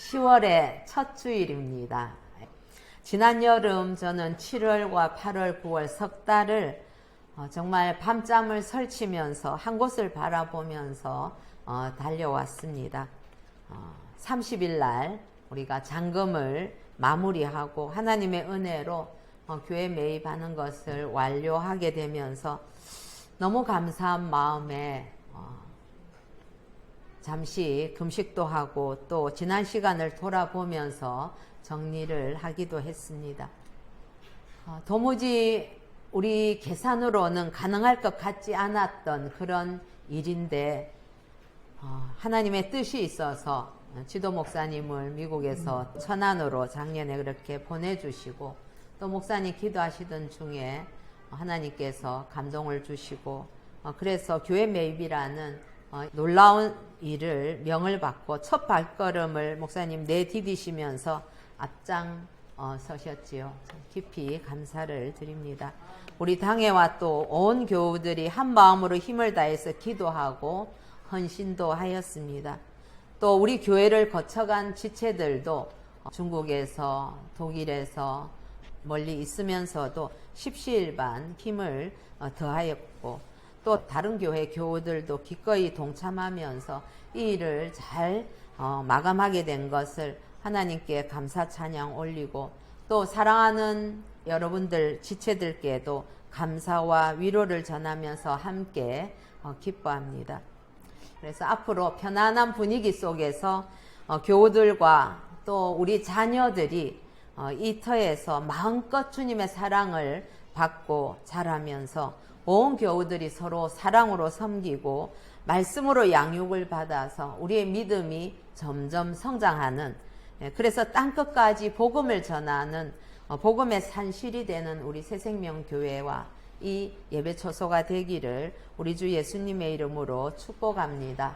10월의 첫 주일입니다. 지난 여름 저는 7월과 8월, 9월 석 달을 정말 밤잠을 설치면서 한 곳을 바라보면서 달려왔습니다. 30일 날 우리가 장금을 마무리하고 하나님의 은혜로 교회 매입하는 것을 완료하게 되면서 너무 감사한 마음에 잠시 금식도 하고 또 지난 시간을 돌아보면서 정리를 하기도 했습니다. 도무지 우리 계산으로는 가능할 것 같지 않았던 그런 일인데 하나님의 뜻이 있어서 지도 목사님을 미국에서 천안으로 작년에 그렇게 보내주시고 또 목사님 기도하시던 중에 하나님께서 감동을 주시고 그래서 교회 매입이라는 놀라운 일을 명을 받고 첫 발걸음을 목사님 내디디시면서 앞장 서셨지요. 깊이 감사를 드립니다. 우리 당회와 또 온 교우들이 한 마음으로 힘을 다해서 기도하고 헌신도 하였습니다. 또 우리 교회를 거쳐간 지체들도 중국에서 독일에서 멀리 있으면서도 십시일반 힘을 더하였고 또 다른 교회 교우들도 기꺼이 동참하면서 이 일을 잘 마감하게 된 것을 하나님께 감사 찬양 올리고 또 사랑하는 여러분들 지체들께도 감사와 위로를 전하면서 함께 기뻐합니다. 그래서 앞으로 편안한 분위기 속에서 교우들과 또 우리 자녀들이 이 터에서 마음껏 주님의 사랑을 받고 자라면서 온 교우들이 서로 사랑으로 섬기고 말씀으로 양육을 받아서 우리의 믿음이 점점 성장하는, 그래서 땅끝까지 복음을 전하는 복음의 산실이 되는 우리 새생명교회와 이 예배 초소가 되기를 우리 주 예수님의 이름으로 축복합니다.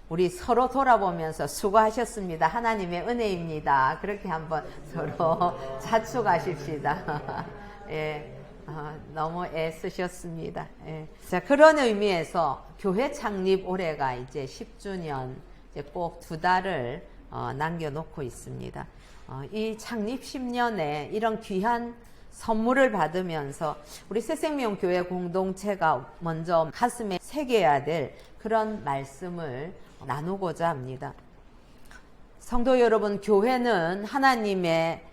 우리 서로 돌아보면서 수고하셨습니다. 하나님의 은혜입니다. 그렇게 한번 서로 자축하십시다. 예, 너무 애쓰셨습니다. 예. 자, 그런 의미에서 교회 창립 올해가 이제 10주년, 이제 꼭 2달을 남겨놓고 있습니다. 이 창립 10년에 이런 귀한 선물을 받으면서 우리 새생명교회 공동체가 먼저 가슴에 새겨야 될 그런 말씀을 나누고자 합니다. 성도 여러분, 교회는 하나님의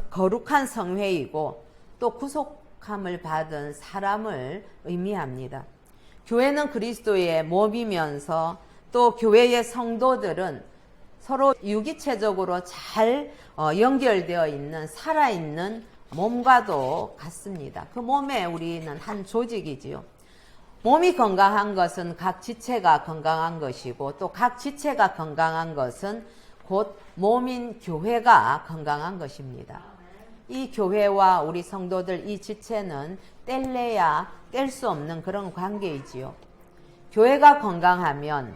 거룩한 성회이고 또 구속함을 받은 사람을 의미합니다. 교회는 그리스도의 몸이면서 또 교회의 성도들은 서로 유기체적으로 잘 연결되어 있는 살아있는 몸과도 같습니다. 그 몸에 우리는 한 조직이지요. 몸이 건강한 것은 각 지체가 건강한 것이고 또 각 지체가 건강한 것은 곧 몸인 교회가 건강한 것입니다. 이 교회와 우리 성도들 이 지체는 뗄래야 뗄 수 없는 그런 관계이지요. 교회가 건강하면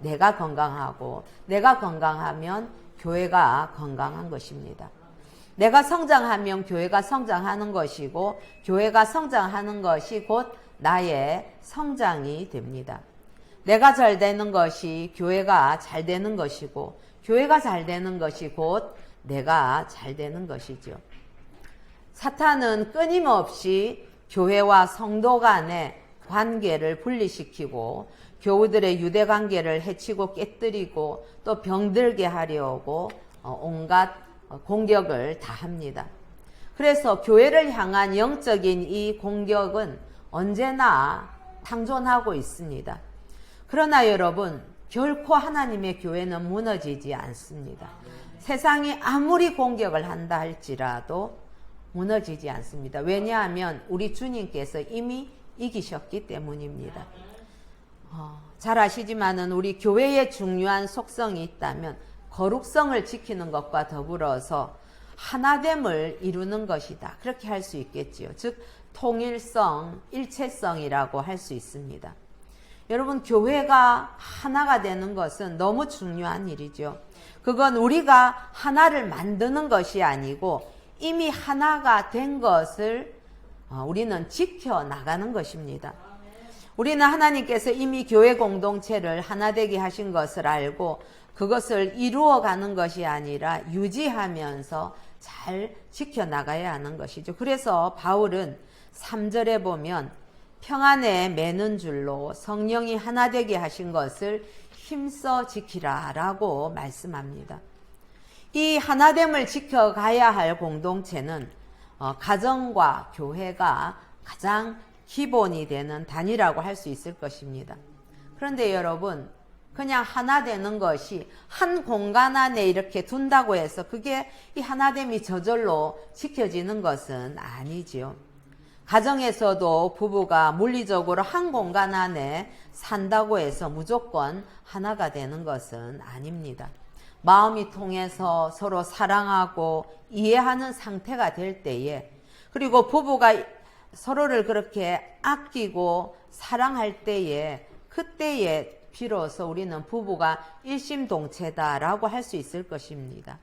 내가 건강하고 내가 건강하면 교회가 건강한 것입니다. 내가 성장하면 교회가 성장하는 것이고 교회가 성장하는 것이 곧 나의 성장이 됩니다. 내가 잘 되는 것이 교회가 잘 되는 것이고 교회가 잘 되는 것이 곧 내가 잘 되는 것이죠. 사탄은 끊임없이 교회와 성도 간의 관계를 분리시키고 교우들의 유대관계를 해치고 깨뜨리고 또 병들게 하려고 온갖 공격을 다 합니다. 그래서 교회를 향한 영적인 이 공격은 언제나 상존하고 있습니다. 그러나 여러분, 결코 하나님의 교회는 무너지지 않습니다. 세상이 아무리 공격을 한다 할지라도 무너지지 않습니다. 왜냐하면 우리 주님께서 이미 이기셨기 때문입니다. 잘 아시지만은 우리 교회의 중요한 속성이 있다면 거룩성을 지키는 것과 더불어서 하나됨을 이루는 것이다. 그렇게 할 수 있겠지요. 즉 통일성, 일체성이라고 할 수 있습니다. 여러분, 교회가 하나가 되는 것은 너무 중요한 일이죠. 그건 우리가 하나를 만드는 것이 아니고 이미 하나가 된 것을 우리는 지켜나가는 것입니다. 우리는 하나님께서 이미 교회 공동체를 하나 되게 하신 것을 알고 그것을 이루어가는 것이 아니라 유지하면서 잘 지켜나가야 하는 것이죠. 그래서 바울은 3절에 보면 평안에 매는 줄로 성령이 하나 되게 하신 것을 힘써 지키라 라고 말씀합니다. 이 하나됨을 지켜가야 할 공동체는 가정과 교회가 가장 기본이 되는 단위라고 할 수 있을 것입니다. 그런데 여러분, 그냥 하나 되는 것이 한 공간 안에 이렇게 둔다고 해서 그게 이 하나됨이 저절로 지켜지는 것은 아니지요. 가정에서도 부부가 물리적으로 한 공간 안에 산다고 해서 무조건 하나가 되는 것은 아닙니다. 마음이 통해서 서로 사랑하고 이해하는 상태가 될 때에, 그리고 부부가 서로를 그렇게 아끼고 사랑할 때에, 그때에 비로소 우리는 부부가 일심동체다라고 할 수 있을 것입니다.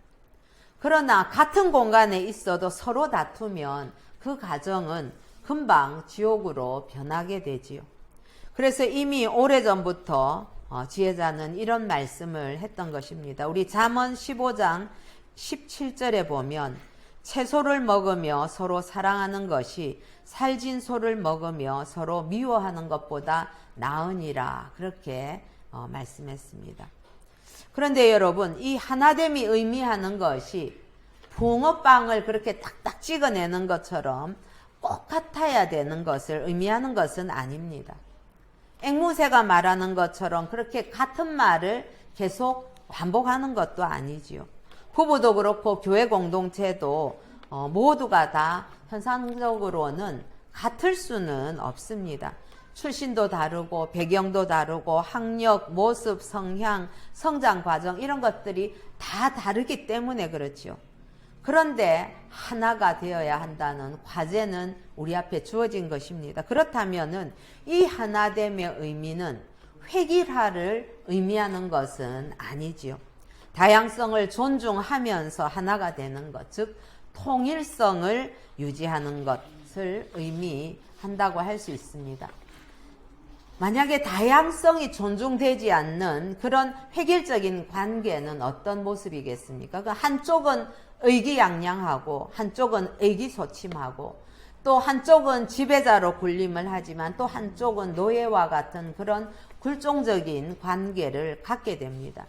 그러나 같은 공간에 있어도 서로 다투면 그 가정은 금방 지옥으로 변하게 되지요. 그래서 이미 오래전부터 지혜자는 이런 말씀을 했던 것입니다. 우리 잠언 15장 17절에 보면 채소를 먹으며 서로 사랑하는 것이 살진 소를 먹으며 서로 미워하는 것보다 나으니라, 그렇게 말씀했습니다. 그런데 여러분, 이 하나됨이 의미하는 것이 붕어빵을 그렇게 딱딱 찍어내는 것처럼 꼭 같아야 되는 것을 의미하는 것은 아닙니다. 앵무새가 말하는 것처럼 그렇게 같은 말을 계속 반복하는 것도 아니지요. 부부도 그렇고 교회 공동체도 모두가 다 현상적으로는 같을 수는 없습니다. 출신도 다르고 배경도 다르고 학력, 모습, 성향, 성장 과정 이런 것들이 다 다르기 때문에 그렇죠. 그런데 하나가 되어야 한다는 과제는 우리 앞에 주어진 것입니다. 그렇다면은 이 하나됨의 의미는 획일화를 의미하는 것은 아니지요. 다양성을 존중하면서 하나가 되는 것, 즉 통일성을 유지하는 것을 의미한다고 할 수 있습니다. 만약에 다양성이 존중되지 않는 그런 획일적인 관계는 어떤 모습이겠습니까? 그 한쪽은 의기양양하고 한쪽은 의기소침하고 또 한쪽은 지배자로 군림을 하지만 또 한쪽은 노예와 같은 그런 굴종적인 관계를 갖게 됩니다.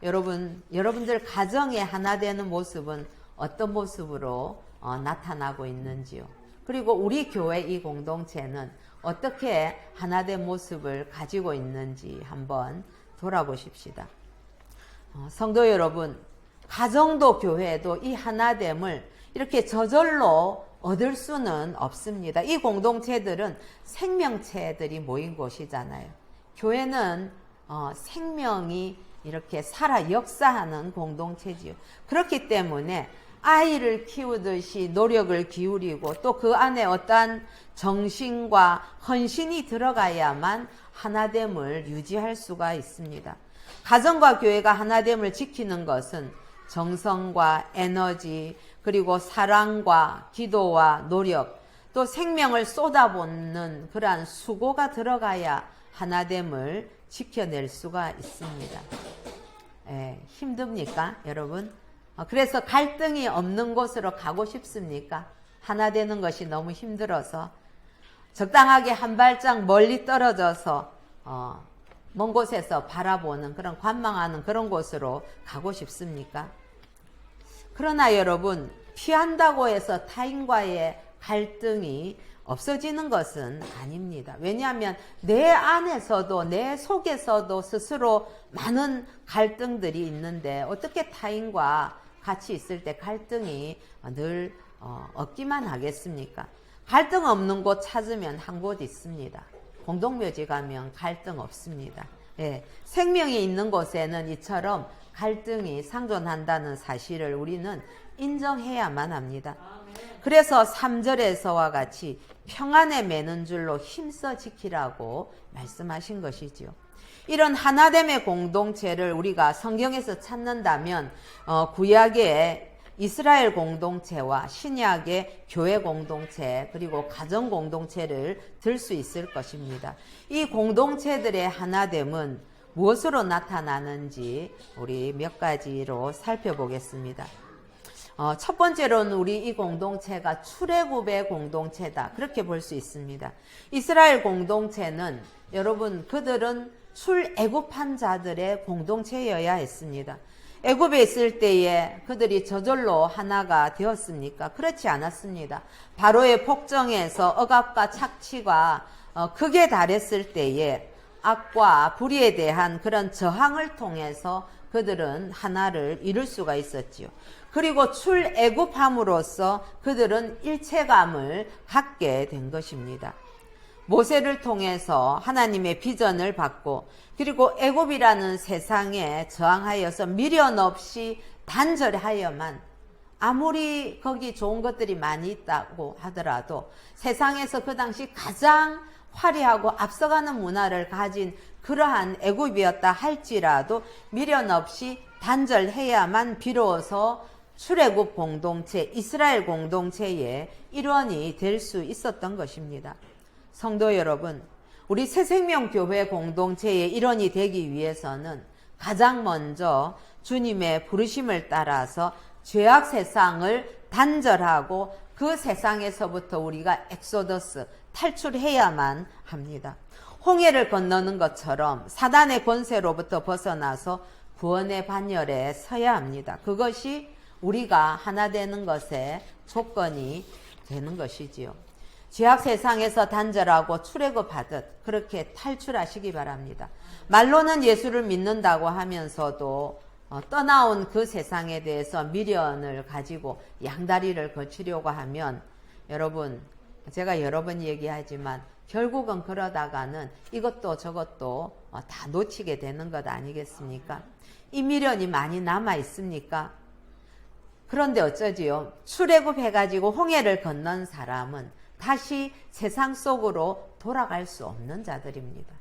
여러분들 가정에 하나 되는 모습은 어떤 모습으로 나타나고 있는지요? 그리고 우리 교회 이 공동체는 어떻게 하나된 모습을 가지고 있는지 한번 돌아보십시다. 성도 여러분, 가정도 교회도 이 하나됨을 이렇게 저절로 얻을 수는 없습니다. 이 공동체들은 생명체들이 모인 곳이잖아요. 교회는 생명이 이렇게 살아 역사하는 공동체지요. 그렇기 때문에 아이를 키우듯이 노력을 기울이고 또 그 안에 어떠한 정신과 헌신이 들어가야만 하나됨을 유지할 수가 있습니다. 가정과 교회가 하나됨을 지키는 것은 정성과 에너지, 그리고 사랑과 기도와 노력, 또 생명을 쏟아붓는 그러한 수고가 들어가야 하나됨을 지켜낼 수가 있습니다. 힘듭니까, 여러분? 그래서 갈등이 없는 곳으로 가고 싶습니까? 하나 되는 것이 너무 힘들어서 적당하게 한 발짝 멀리 떨어져서 먼 곳에서 바라보는 그런 관망하는 그런 곳으로 가고 싶습니까? 그러나 여러분, 피한다고 해서 타인과의 갈등이 없어지는 것은 아닙니다. 왜냐하면 내 안에서도 내 속에서도 스스로 많은 갈등들이 있는데 어떻게 타인과 같이 있을 때 갈등이 늘 없기만 하겠습니까? 갈등 없는 곳 찾으면 한 곳 있습니다. 공동묘지 가면 갈등 없습니다. 생명이 있는 곳에는 이처럼 갈등이 상존한다는 사실을 우리는 인정해야만 합니다. 그래서 3절에서와 같이 평안에 매는 줄로 힘써 지키라고 말씀하신 것이지요. 이런 하나됨의 공동체를 우리가 성경에서 찾는다면 구약의 이스라엘 공동체와 신약의 교회 공동체 그리고 가정 공동체를 들 수 있을 것입니다. 이 공동체들의 하나됨은 무엇으로 나타나는지 우리 몇 가지로 살펴보겠습니다. 첫 번째로는 우리 이 공동체가 출애굽의 공동체다. 그렇게 볼 수 있습니다. 이스라엘 공동체는 여러분 그들은 출애굽한 자들의 공동체여야 했습니다. 애굽에 있을 때에 그들이 저절로 하나가 되었습니까? 그렇지 않았습니다. 바로의 폭정에서 억압과 착취가 극에 달했을 때에 악과 불의에 대한 그런 저항을 통해서 그들은 하나를 이룰 수가 있었지요. 그리고 출애굽함으로써 그들은 일체감을 갖게 된 것입니다. 모세를 통해서 하나님의 비전을 받고 그리고 애굽이라는 세상에 저항하여서 미련 없이 단절하여만 아무리 거기 좋은 것들이 많이 있다고 하더라도 세상에서 그 당시 가장 화려하고 앞서가는 문화를 가진 그러한 애굽이었다 할지라도 미련 없이 단절해야만 비로소 출애굽 공동체, 이스라엘 공동체의 일원이 될 수 있었던 것입니다. 성도 여러분, 우리 새생명교회 공동체의 일원이 되기 위해서는 가장 먼저 주님의 부르심을 따라서 죄악 세상을 단절하고 그 세상에서부터 우리가 엑소더스, 탈출해야만 합니다. 홍해를 건너는 것처럼 사단의 권세로부터 벗어나서 구원의 반열에 서야 합니다. 그것이 우리가 하나 되는 것의 조건이 되는 것이지요. 죄악 세상에서 단절하고 출애굽하듯 그렇게 탈출하시기 바랍니다. 말로는 예수를 믿는다고 하면서도 떠나온 그 세상에 대해서 미련을 가지고 양다리를 거치려고 하면 여러분, 제가 여러 번 얘기하지만 결국은 그러다가는 이것도 저것도 다 놓치게 되는 것 아니겠습니까? 이 미련이 많이 남아 있습니까? 그런데 어쩌지요? 출애굽해가지고 홍해를 건넌 사람은 다시 세상 속으로 돌아갈 수 없는 자들입니다.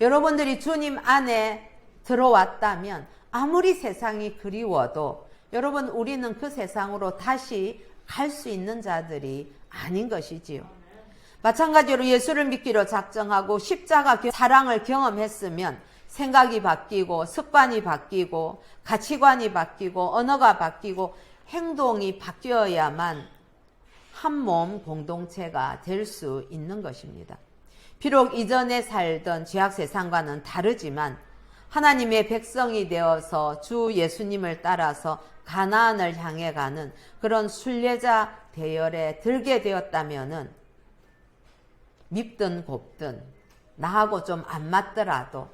여러분들이 주님 안에 들어왔다면 아무리 세상이 그리워도 여러분 우리는 그 세상으로 다시 갈 수 있는 자들이 아닌 것이지요. 마찬가지로 예수를 믿기로 작정하고 십자가 사랑을 경험했으면 생각이 바뀌고 습관이 바뀌고 가치관이 바뀌고 언어가 바뀌고 행동이 바뀌어야만 한 몸 공동체가 될 수 있는 것입니다. 비록 이전에 살던 죄악 세상과는 다르지만 하나님의 백성이 되어서 주 예수님을 따라서 가나안을 향해 가는 그런 순례자 대열에 들게 되었다면은 밉든 곱든 나하고 좀 안 맞더라도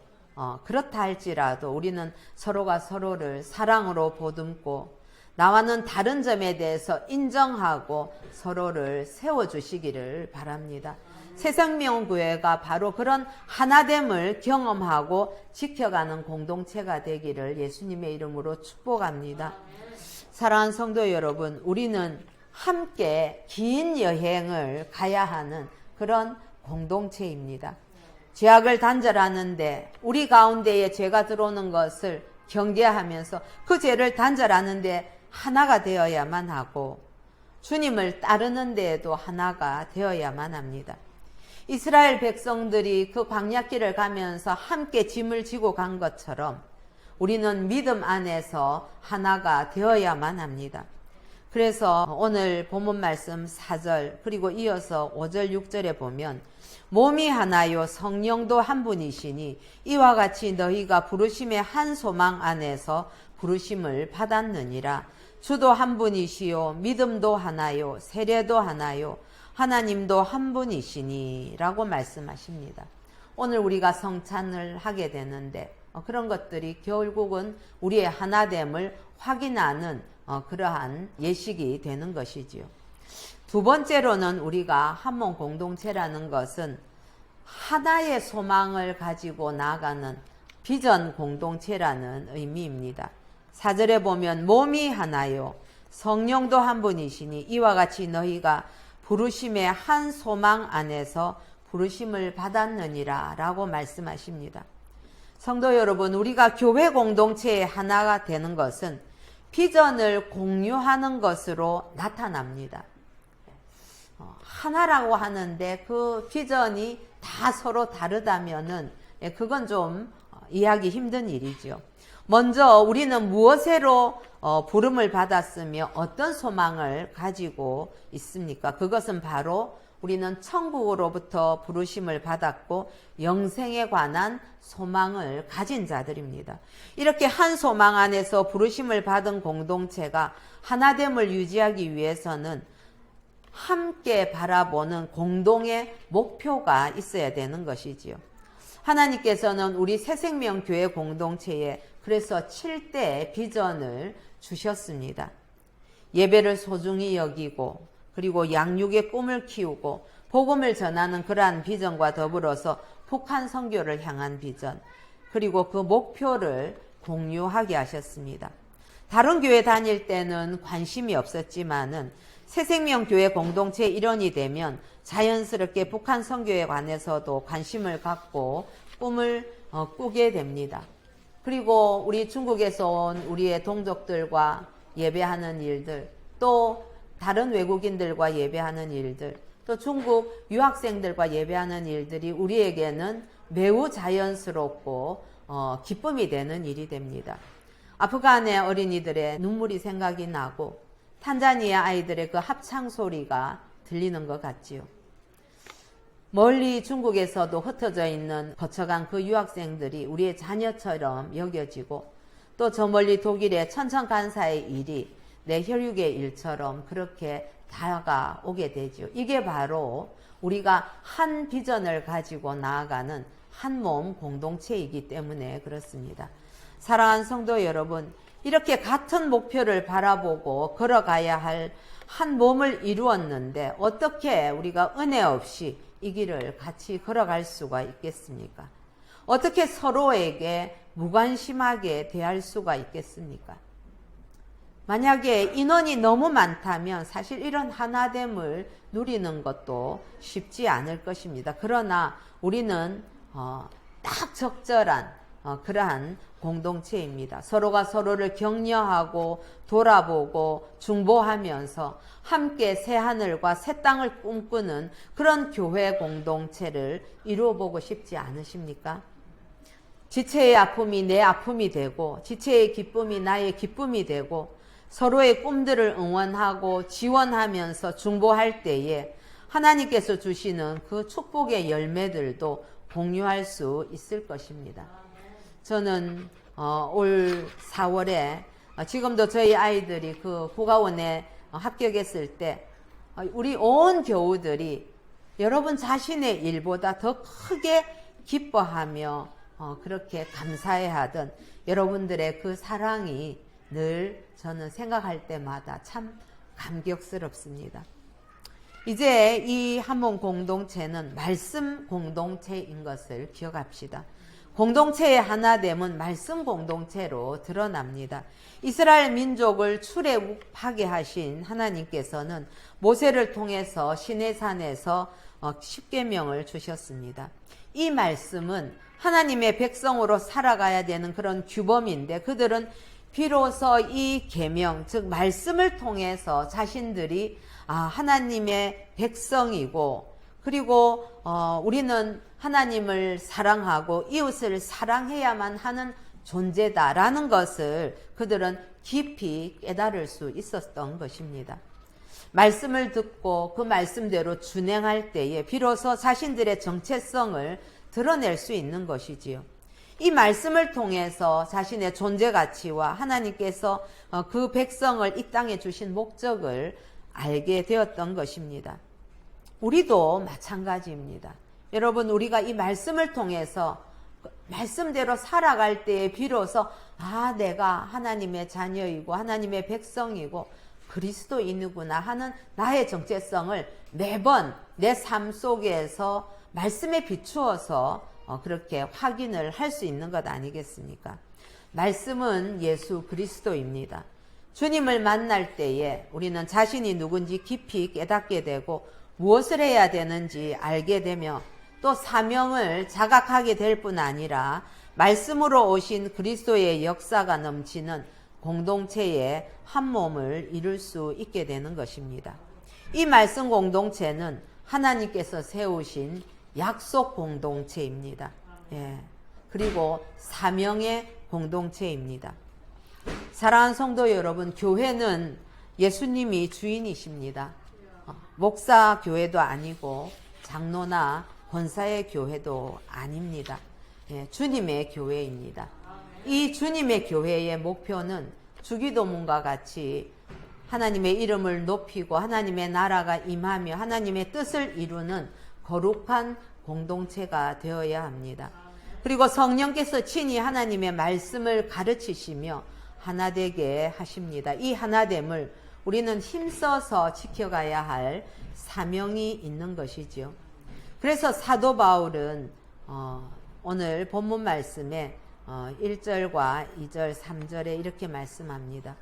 그렇다 할지라도 우리는 서로가 서로를 사랑으로 보듬고 나와는 다른 점에 대해서 인정하고 서로를 세워주시기를 바랍니다. 새생명교회가 바로 그런 하나됨을 경험하고 지켜가는 공동체가 되기를 예수님의 이름으로 축복합니다. 사랑하는 성도 여러분, 우리는 함께 긴 여행을 가야 하는 그런 공동체입니다. 죄악을 단절하는데 우리 가운데에 죄가 들어오는 것을 경계하면서 그 죄를 단절하는데 하나가 되어야만 하고 주님을 따르는 데에도 하나가 되어야만 합니다. 이스라엘 백성들이 그 광야길을 가면서 함께 짐을 지고 간 것처럼 우리는 믿음 안에서 하나가 되어야만 합니다. 그래서 오늘 본문 말씀 4절 그리고 이어서 5절 6절에 보면 몸이 하나요 성령도 한 분이시니 이와 같이 너희가 부르심의 한 소망 안에서 부르심을 받았느니라. 주도 한 분이시요 믿음도 하나요 세례도 하나요 하나님도 한 분이시니 라고 말씀하십니다. 오늘 우리가 성찬을 하게 되는데 그런 것들이 결국은 우리의 하나됨을 확인하는 그러한 예식이 되는 것이지요. 두 번째로는 우리가 한몸 공동체라는 것은 하나의 소망을 가지고 나아가는 비전 공동체라는 의미입니다. 4절에 보면 몸이 하나요 성령도 한 분이시니 이와 같이 너희가 부르심의 한 소망 안에서 부르심을 받았느니라 라고 말씀하십니다. 성도 여러분, 우리가 교회 공동체의 하나가 되는 것은 비전을 공유하는 것으로 나타납니다. 하나라고 하는데 그 비전이 다 서로 다르다면은 그건 좀 이해하기 힘든 일이죠. 먼저 우리는 무엇으로 부름을 받았으며 어떤 소망을 가지고 있습니까? 그것은 바로 우리는 천국으로부터 부르심을 받았고 영생에 관한 소망을 가진 자들입니다. 이렇게 한 소망 안에서 부르심을 받은 공동체가 하나됨을 유지하기 위해서는 함께 바라보는 공동의 목표가 있어야 되는 것이지요. 하나님께서는 우리 새생명교회 공동체에 그래서 7대 비전을 주셨습니다. 예배를 소중히 여기고 그리고 양육의 꿈을 키우고 복음을 전하는 그러한 비전과 더불어서 북한 선교를 향한 비전, 그리고 그 목표를 공유하게 하셨습니다. 다른 교회 다닐 때는 관심이 없었지만은 새생명교회 공동체 일원이 되면 자연스럽게 북한 선교에 관해서도 관심을 갖고 꿈을 꾸게 됩니다. 그리고 우리 중국에서 온 우리의 동족들과 예배하는 일들, 또 다른 외국인들과 예배하는 일들, 또 중국 유학생들과 예배하는 일들이 우리에게는 매우 자연스럽고 기쁨이 되는 일이 됩니다. 아프간의 어린이들의 눈물이 생각이 나고 탄자니아 아이들의 그 합창 소리가 들리는 것 같지요. 멀리 중국에서도 흩어져 있는 거쳐간 그 유학생들이 우리의 자녀처럼 여겨지고 또 저 멀리 독일의 천천간사의 일이 내 혈육의 일처럼 그렇게 다가오게 되죠. 이게 바로 우리가 한 비전을 가지고 나아가는 한 몸 공동체이기 때문에 그렇습니다. 사랑하는 성도 여러분, 이렇게 같은 목표를 바라보고 걸어가야 할 한 몸을 이루었는데 어떻게 우리가 은혜 없이 이 길을 같이 걸어갈 수가 있겠습니까? 어떻게 서로에게 무관심하게 대할 수가 있겠습니까? 만약에 인원이 너무 많다면 사실 이런 하나됨을 누리는 것도 쉽지 않을 것입니다. 그러나 우리는 딱 적절한 그러한 공동체입니다. 서로가 서로를 격려하고 돌아보고 중보하면서 함께 새 하늘과 새 땅을 꿈꾸는 그런 교회 공동체를 이루어보고 싶지 않으십니까? 지체의 아픔이 내 아픔이 되고 지체의 기쁨이 나의 기쁨이 되고 서로의 꿈들을 응원하고 지원하면서 중보할 때에 하나님께서 주시는 그 축복의 열매들도 공유할 수 있을 것입니다. 저는 올 4월에 지금도 저희 아이들이 그 국가원에 합격했을 때 우리 온 교우들이 여러분 자신의 일보다 더 크게 기뻐하며 그렇게 감사해하던 여러분들의 그 사랑이 늘 저는 생각할 때마다 참 감격스럽습니다. 이제 이 한몸 공동체는 말씀 공동체인 것을 기억합시다. 공동체의 하나됨은 말씀 공동체로 드러납니다. 이스라엘 민족을 출애굽하게 하신 하나님께서는 모세를 통해서 시내산에서 십계명을 주셨습니다. 이 말씀은 하나님의 백성으로 살아가야 되는 그런 규범인데 그들은 비로소 이 계명, 즉 말씀을 통해서 자신들이 하나님의 백성이고 그리고 우리는 하나님을 사랑하고 이웃을 사랑해야만 하는 존재다라는 것을 그들은 깊이 깨달을 수 있었던 것입니다. 말씀을 듣고 그 말씀대로 준행할 때에 비로소 자신들의 정체성을 드러낼 수 있는 것이지요. 이 말씀을 통해서 자신의 존재 가치와 하나님께서 그 백성을 이 땅에 주신 목적을 알게 되었던 것입니다. 우리도 마찬가지입니다. 여러분, 우리가 이 말씀을 통해서 말씀대로 살아갈 때에 비로소 내가 하나님의 자녀이고 하나님의 백성이고 그리스도인이구나 하는 나의 정체성을 매번 내 삶 속에서 말씀에 비추어서 그렇게 확인을 할 수 있는 것 아니겠습니까? 말씀은 예수 그리스도입니다. 주님을 만날 때에 우리는 자신이 누군지 깊이 깨닫게 되고 무엇을 해야 되는지 알게 되며 또 사명을 자각하게 될 뿐 아니라 말씀으로 오신 그리스도의 역사가 넘치는 공동체의 한 몸을 이룰 수 있게 되는 것입니다. 이 말씀 공동체는 하나님께서 세우신 약속 공동체입니다. 그리고 사명의 공동체입니다. 사랑하는 성도 여러분, 교회는 예수님이 주인이십니다. 목사 교회도 아니고 장로나 권사의 교회도 아닙니다. 주님의 교회입니다. 이 주님의 교회의 목표는 주기도문과 같이 하나님의 이름을 높이고 하나님의 나라가 임하며 하나님의 뜻을 이루는 거룩한 공동체가 되어야 합니다. 그리고 성령께서 친히 하나님의 말씀을 가르치시며 하나되게 하십니다. 이 하나됨을 우리는 힘써서 지켜가야 할 사명이 있는 것이지요. 그래서 사도 바울은 오늘 본문 말씀에 1절과 2절, 3절에 이렇게 말씀합니다.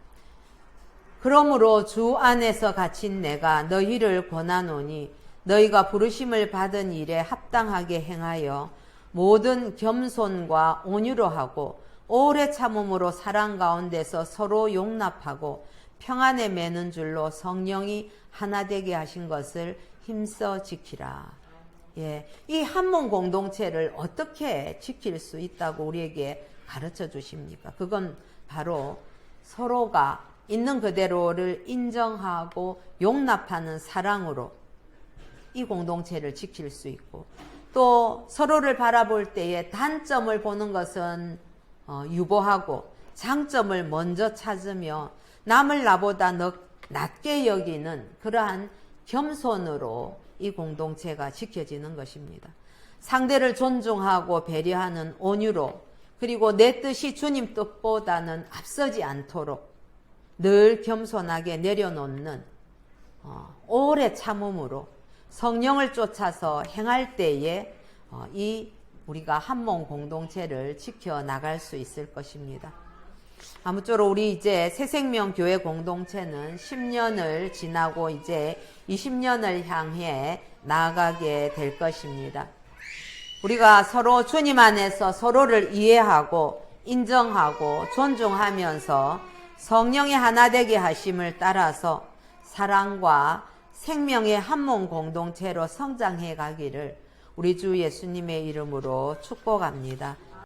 그러므로 주 안에서 갇힌 내가 너희를 권하노니 너희가 부르심을 받은 일에 합당하게 행하여 모든 겸손과 온유로 하고 오래 참음으로 사랑 가운데서 서로 용납하고 평안에 매는 줄로 성령이 하나 되게 하신 것을 힘써 지키라. 이 한몸 공동체를 어떻게 지킬 수 있다고 우리에게 가르쳐 주십니까? 그건 바로 서로가 있는 그대로를 인정하고 용납하는 사랑으로 이 공동체를 지킬 수 있고, 또 서로를 바라볼 때에 단점을 보는 것은 유보하고 장점을 먼저 찾으며 남을 나보다 낮게 여기는 그러한 겸손으로 이 공동체가 지켜지는 것입니다. 상대를 존중하고 배려하는 온유로, 그리고 내 뜻이 주님 뜻보다는 앞서지 않도록 늘 겸손하게 내려놓는 오래 참음으로 성령을 쫓아서 행할 때에 이 우리가 한몸 공동체를 지켜나갈 수 있을 것입니다. 아무쪼록 우리 이제 새생명교회 공동체는 10년을 지나고 이제 20년을 향해 나아가게 될 것입니다. 우리가 서로 주님 안에서 서로를 이해하고 인정하고 존중하면서 성령의 하나 되게 하심을 따라서 사랑과 생명의 한몸 공동체로 성장해 가기를 우리 주 예수님의 이름으로 축복합니다.